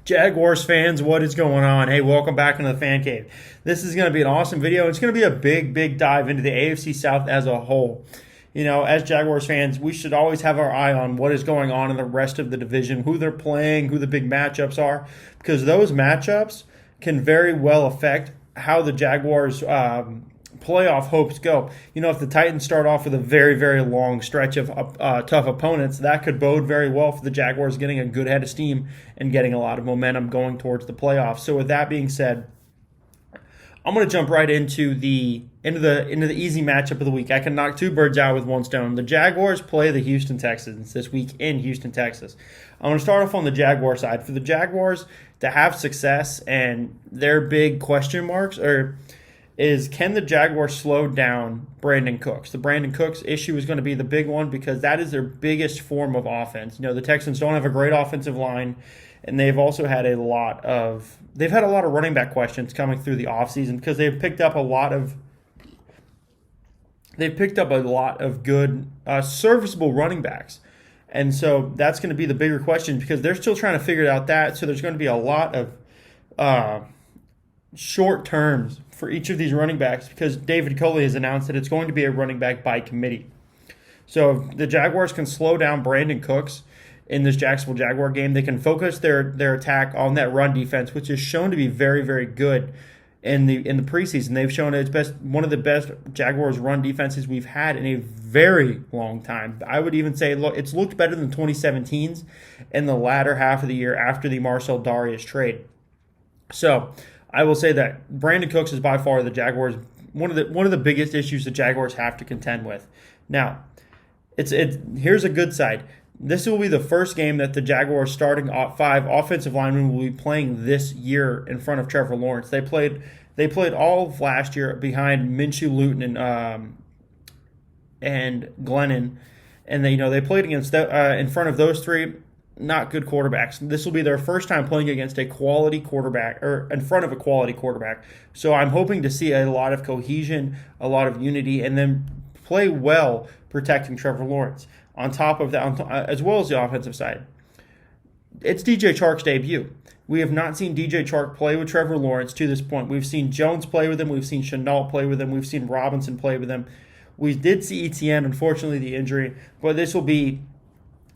Jaguars fans, what is going on? Hey, welcome back into the Fan Cave. This is going to be an awesome video. It's going to be a big dive into the AFC South as a whole. You know, as Jaguars fans, we should always have our eye on what is going on in the rest of the division, who they're playing, who the big matchups are, because those matchups can very well affect how the Jaguars' playoff hopes go. You know, if the Titans start off with a very long stretch of tough opponents, that could bode very well for the Jaguars getting a good head of steam and getting a lot of momentum going towards the playoffs. So with that being said, I'm going to jump right into the easy matchup of the week. I can knock two birds out with one stone. The Jaguars play the Houston Texans this week in Houston, Texas. I'm going to start off on the Jaguar side. For the Jaguars to have success, and their big question marks is can the Jaguars slow down Brandon Cooks? The Brandon Cooks issue is going to be the big one because that is their biggest form of offense. You know, the Texans don't have a great offensive line, and they've also had a lot of running back questions coming through the offseason because they've picked up a lot of good serviceable running backs. And so that's going to be the bigger question because they're still trying to figure out that. So there's going to be a lot of short terms for each of these running backs because David Culley has announced that it's going to be a running back by committee. So if the Jaguars can slow down Brandon Cooks in this Jacksonville Jaguar game, they can focus their attack on that run defense, which is shown to be very good in the preseason. They've shown it's one of the best Jaguars run defenses we've had in a very long time. I would even say it's looked better than 2017's in the latter half of the year after the Marcel Darius trade. So I will say that Brandon Cooks is by far the Jaguars one of the biggest issues the Jaguars have to contend with. Now, here's a good side. This will be the first game that the Jaguars starting five offensive linemen will be playing this year in front of Trevor Lawrence. They played all of last year behind Minshew, Luton, and Glennon, and they played against in front of those three not good quarterbacks. This will be their first time playing against a quality quarterback or in front of a quality quarterback. So I'm hoping to see a lot of cohesion, a lot of unity, and then play well protecting Trevor Lawrence. On top of that, as well as the offensive side, it's DJ Chark's debut. We have not seen DJ Chark play with Trevor Lawrence to this point. We've seen Jones play with him. We've seen Chenault play with him. We've seen Robinson play with him. We did see Etienne, unfortunately, the injury, but this will be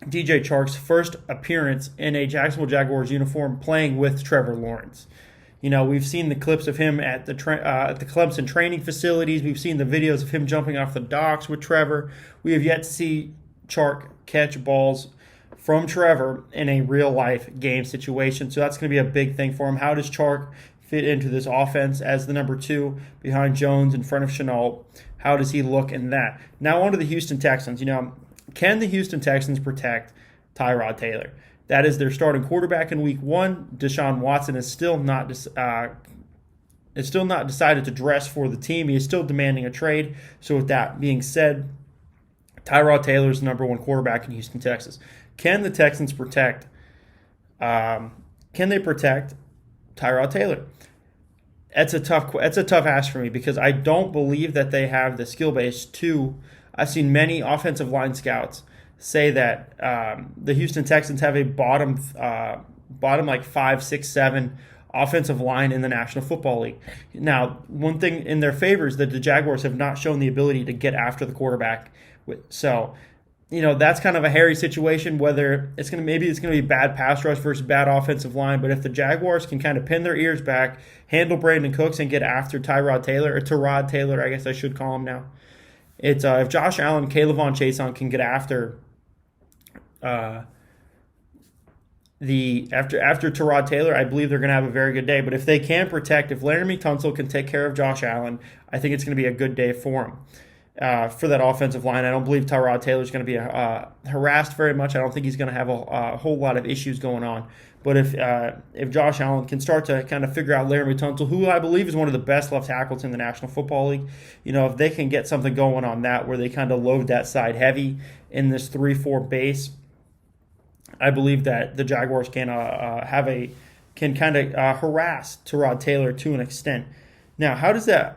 DJ Chark's first appearance in a Jacksonville Jaguars uniform playing with Trevor Lawrence. You know, we've seen the clips of him at the Clemson training facilities. We've seen the videos of him jumping off the docks with Trevor. We have yet to see Chark catch balls from Trevor in a real-life game situation. So that's going to be a big thing for him. How does Chark fit into this offense as the number 2 behind Jones in front of Chenault? How does he look in that? Now on to the Houston Texans. You know, can the Houston Texans protect Tyrod Taylor? That is their starting quarterback in Week 1. Deshaun Watson is still not decided to dress for the team. He is still demanding a trade. So with that being said, Tyrod Taylor is the number 1 quarterback in Houston, Texas. Can the Texans protect? Can they protect Tyrod Taylor? It's a tough ask for me because I don't believe that they have the skill base to. I've seen many offensive line scouts say that the Houston Texans have a bottom like 5, 6, 7 offensive line in the National Football League. Now, one thing in their favor is that the Jaguars have not shown the ability to get after the quarterback. So, you know, that's kind of a hairy situation. Whether it's going to be bad pass rush versus bad offensive line, but if the Jaguars can kind of pin their ears back, handle Brandon Cooks, and get after Tyrod Taylor, I guess I should call him now. It's if Josh Allen, Kayvon Chason can get after after Tyrod Taylor, I believe they're going to have a very good day. But if they can protect, if Laramie Tunsil can take care of Josh Allen, I think it's going to be a good day for him. For that offensive line, I don't believe Tyrod Taylor is going to be harassed very much. I don't think he's going to have a whole lot of issues going on. But if Josh Allen can start to kind of figure out Laramie Tunsil, who I believe is one of the best left tackles in the National Football League, you know, if they can get something going on that where they kind of load that side heavy in this 3-4 base, I believe that the Jaguars can kind of harass Tyrod Taylor to an extent. Now, how does that?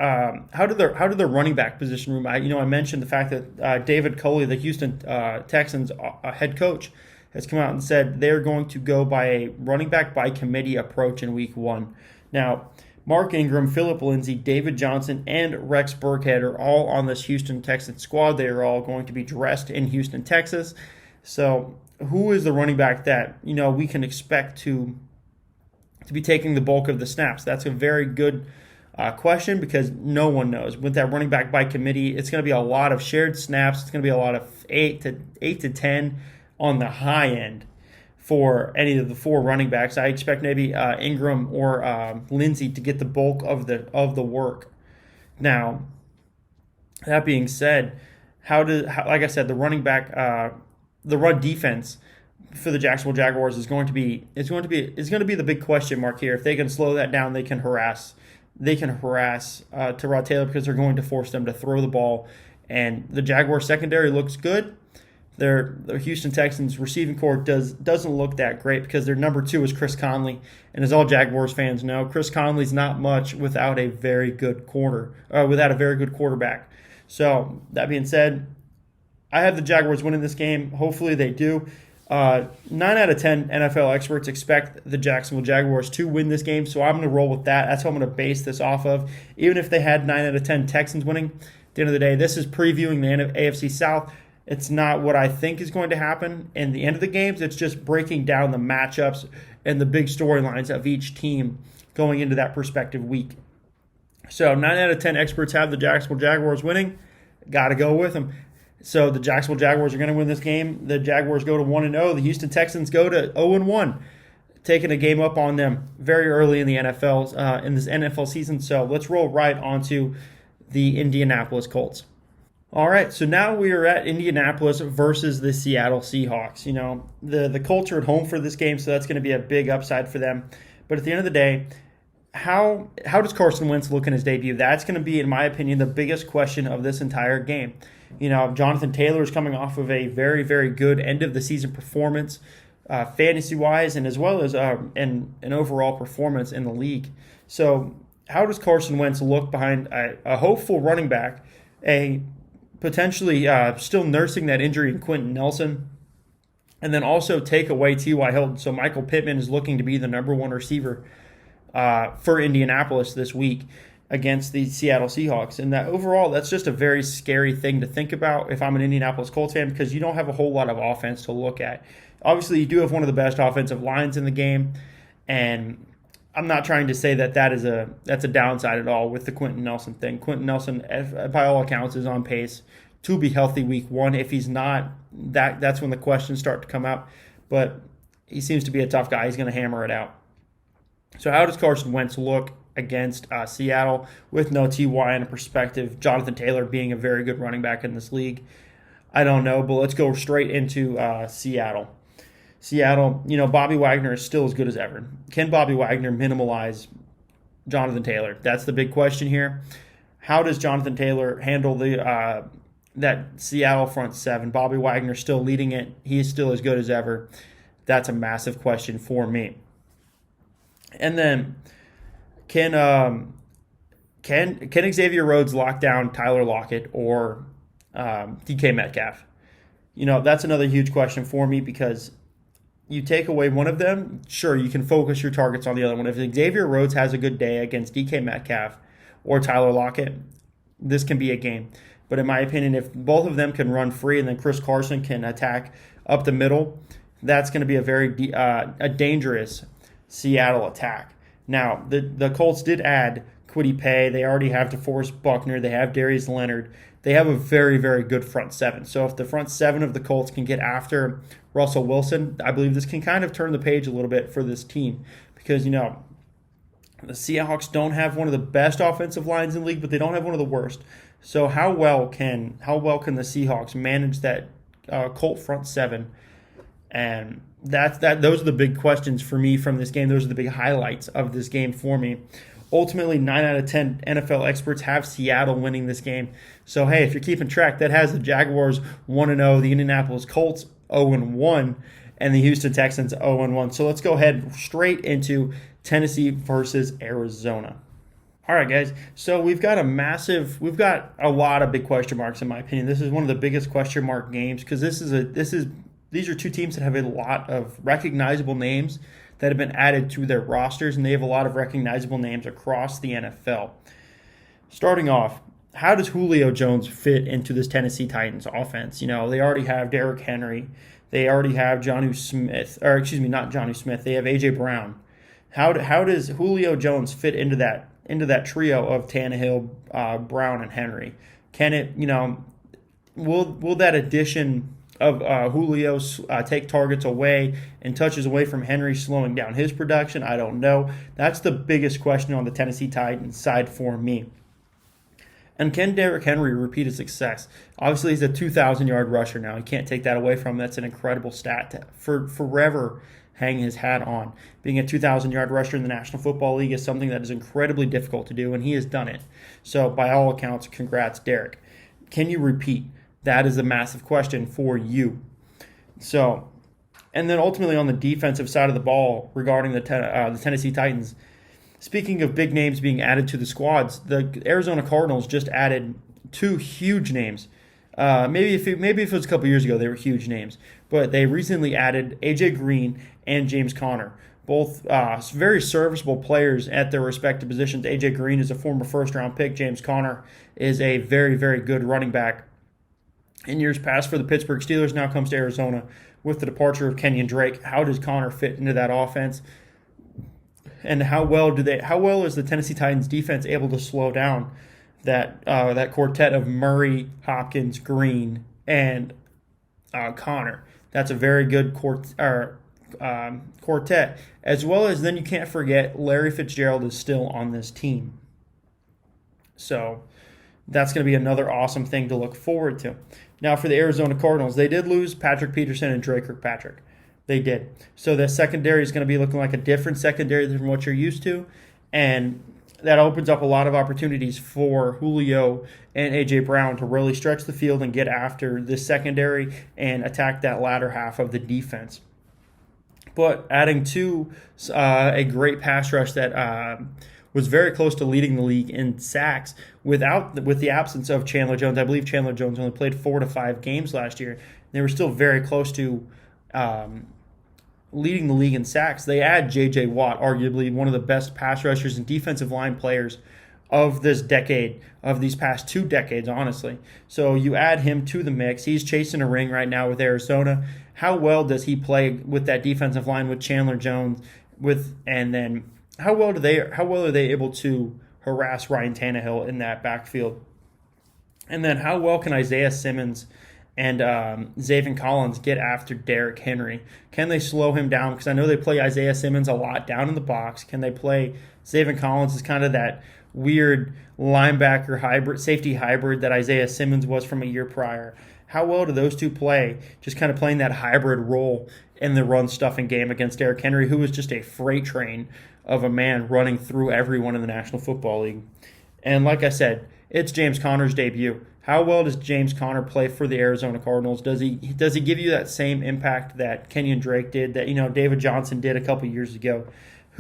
How did the running back position room? I mentioned the fact that David Culley, the Houston Texans head coach, has come out and said they're going to go by a running back by committee approach in week 1. Now, Mark Ingram, Phillip Lindsay, David Johnson, and Rex Burkhead are all on this Houston Texans squad. They are all going to be dressed in Houston, Texas. So who is the running back that we can expect to be taking the bulk of the snaps? That's a very good question, because no one knows. With that running back by committee, it's going to be a lot of shared snaps. It's going to be a lot of 8 to 10 on the high end for any of the 4 running backs. I expect maybe Ingram or Lindsey to get the bulk of the work. Now, that being said, like I said, the running back, the run defense for the Jacksonville Jaguars is going to be the big question mark here. If they can slow that down, they can harass Tyrod Taylor, because they're going to force them to throw the ball. And the Jaguars secondary looks good. Their Houston Texans receiving corps doesn't look that great, because their number 2 is Chris Conley, and as all Jaguars fans know, Chris Conley's not much without a very good quarterback. So that being said, I have the Jaguars winning this game. Hopefully they do. 9 out of 10 NFL experts expect the Jacksonville Jaguars to win this game, so I'm going to roll with that. That's what I'm going to base this off of. Even if they had 9 out of 10 Texans winning, at the end of the day, this is previewing the AFC South. It's not what I think is going to happen in the end of the games. It's just breaking down the matchups and the big storylines of each team going into that prospective week. So 9 out of 10 experts have the Jacksonville Jaguars winning. Got to go with them. So the Jacksonville Jaguars are going to win this game. The Jaguars go to 1-0. The Houston Texans go to 0-1, taking a game up on them very early in the in this NFL season. So let's roll right onto the Indianapolis Colts. All right, so now we are at Indianapolis versus the Seattle Seahawks. The Colts are at home for this game, so that's going to be a big upside for them. But at the end of the day, how does Carson Wentz look in his debut? That's going to be, in my opinion, the biggest question of this entire game. Jonathan Taylor is coming off of a very, very good end-of-the-season performance, fantasy-wise, and as well as an overall performance in the league. So how does Carson Wentz look behind a hopeful running back, a potentially still nursing that injury in Quentin Nelson, and then also take away T.Y. Hilton? So Michael Pittman is looking to be the number 1 receiver for Indianapolis this week against the Seattle Seahawks. And that overall, that's just a very scary thing to think about if I'm an Indianapolis Colts fan, because you don't have a whole lot of offense to look at. Obviously, you do have one of the best offensive lines in the game, and I'm not trying to say that's a downside at all with the Quentin Nelson thing. Quentin Nelson, by all accounts, is on pace to be healthy week 1. If he's not, that's when the questions start to come out. But he seems to be a tough guy. He's going to hammer it out. So how does Carson Wentz look against Seattle with no T.Y. in a perspective? Jonathan Taylor being a very good running back in this league. I don't know, but let's go straight into Seattle. Seattle, Bobby Wagner is still as good as ever. Can Bobby Wagner minimize Jonathan Taylor? That's the big question here. How does Jonathan Taylor handle that Seattle front 7? Bobby Wagner still leading it. He is still as good as ever. That's a massive question for me. And then, can Xavier Rhodes lock down Tyler Lockett or DK Metcalf? That's another huge question for me, because you take away one of them, sure, you can focus your targets on the other one. If Xavier Rhodes has a good day against DK Metcalf or Tyler Lockett, this can be a game. But in my opinion, if both of them can run free and then Chris Carson can attack up the middle, that's going to be a very dangerous Seattle attack. Now, the Colts did add Kwity Paye. They already have DeForest Buckner. They have Darius Leonard. They have a very, very good front 7. So if the front 7 of the Colts can get after Russell Wilson, I believe this can kind of turn the page a little bit for this team, because, the Seahawks don't have one of the best offensive lines in the league, but they don't have one of the worst. So how well can the Seahawks manage that Colt front 7? And those are the big questions for me from this game. Those are the big highlights of this game for me. Ultimately, 9 out of 10 NFL experts have Seattle winning this game. So, hey, if you're keeping track, that has the Jaguars 1-0, the Indianapolis Colts 0-1, and the Houston Texans 0-1. So let's go ahead straight into Tennessee versus Arizona. All right, guys. So we've got a lot of big question marks, in my opinion. This is one of the biggest question mark games, because this is these are two teams that have a lot of recognizable names that have been added to their rosters, and they have a lot of recognizable names across the NFL. Starting off, how does Julio Jones fit into this Tennessee Titans offense? They already have Derrick Henry. They already have Jonnu Smith. Or, excuse me, not Jonnu Smith. They have A.J. Brown. How does Julio Jones fit into that trio of Tannehill, Brown, and Henry? Can it, will that addition of Julio take targets away and touches away from Henry, slowing down his production? I don't know. That's the biggest question on the Tennessee Titans side for me. And can Derrick Henry repeat his success? Obviously, he's a 2,000-yard rusher now. You can't take that away from him. That's an incredible stat to forever hang his hat on. Being a 2,000-yard rusher in the National Football League is something that is incredibly difficult to do, and he has done it. So, by all accounts, congrats, Derrick. Can you repeat? That is a massive question for you. So, and then ultimately on the defensive side of the ball regarding the Tennessee Titans, speaking of big names being added to the squads, the Arizona Cardinals just added two huge names. Maybe if it was a couple years ago, they were huge names. But they recently added A.J. Green and James Conner, both very serviceable players at their respective positions. A.J. Green is a former first-round pick. James Conner is a very, very good running back. In years past for the Pittsburgh Steelers, now comes to Arizona with the departure of Kenyon Drake. How does Conner fit into that offense? And how well is the Tennessee Titans defense able to slow down that quartet of Murray, Hopkins, Green, and Conner? That's a very good quartet. As well as then you can't forget Larry Fitzgerald is still on this team. So that's going to be another awesome thing to look forward to. Now for the Arizona Cardinals, they did lose Patrick Peterson and Dre Kirkpatrick. They did. So the secondary is going to be looking like a different secondary than what you're used to. And that opens up a lot of opportunities for Julio and A.J. Brown to really stretch the field and get after this secondary and attack that latter half of the defense. But adding to a great pass rush that was very close to leading the league in sacks with the absence of Chandler Jones. I believe Chandler Jones only played 4 to 5 games last year. They were still very close to leading the league in sacks. They add J.J. Watt, arguably one of the best pass rushers and defensive line players of this decade, of these past 2 decades, honestly. So you add him to the mix. He's chasing a ring right now with Arizona. How well does he play with that defensive line with Chandler Jones? How well are they able to harass Ryan Tannehill in that backfield? And then how well can Isaiah Simmons and Zaven Collins get after Derrick Henry? Can they slow him down? Because I know they play Isaiah Simmons a lot down in the box. Can they play Zaven Collins as kind of that weird linebacker hybrid, safety hybrid that Isaiah Simmons was from a year prior? How well do those two play, just kind of playing that hybrid role in the run-stuffing game against Derrick Henry, who is just a freight train of a man running through everyone in the National Football League? And like I said, it's James Conner's debut. How well does James Conner play for the Arizona Cardinals? Does he give you that same impact that Kenyon Drake did, that David Johnson did a couple years ago?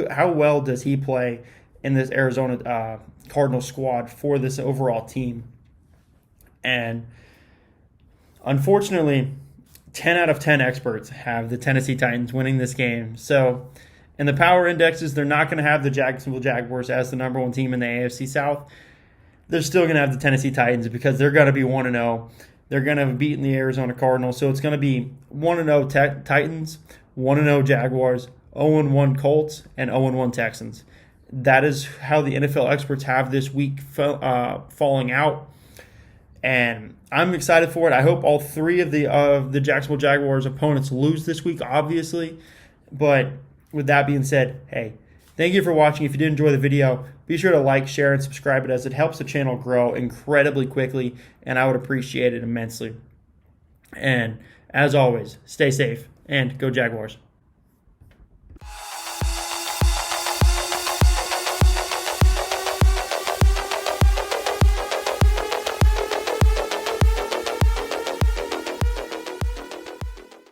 How well does he play in this Arizona Cardinals squad for this overall team? And unfortunately, 10 out of 10 experts have the Tennessee Titans winning this game. So in the power indexes, they're not going to have the Jacksonville Jaguars as the number 1 team in the AFC South. They're still going to have the Tennessee Titans because they're going to be 1-0. They're going to have beaten the Arizona Cardinals. So it's going to be 1-0 Titans, 1-0 Jaguars, 0-1 Colts, and 0-1 Texans. That is how the NFL experts have this week falling out. And I'm excited for it. I hope all 3 of the Jacksonville Jaguars opponents lose this week, obviously. But with that being said, hey, thank you for watching. If you did enjoy the video, be sure to like, share, and subscribe it, as it helps the channel grow incredibly quickly, and I would appreciate it immensely. And as always, stay safe and go Jaguars.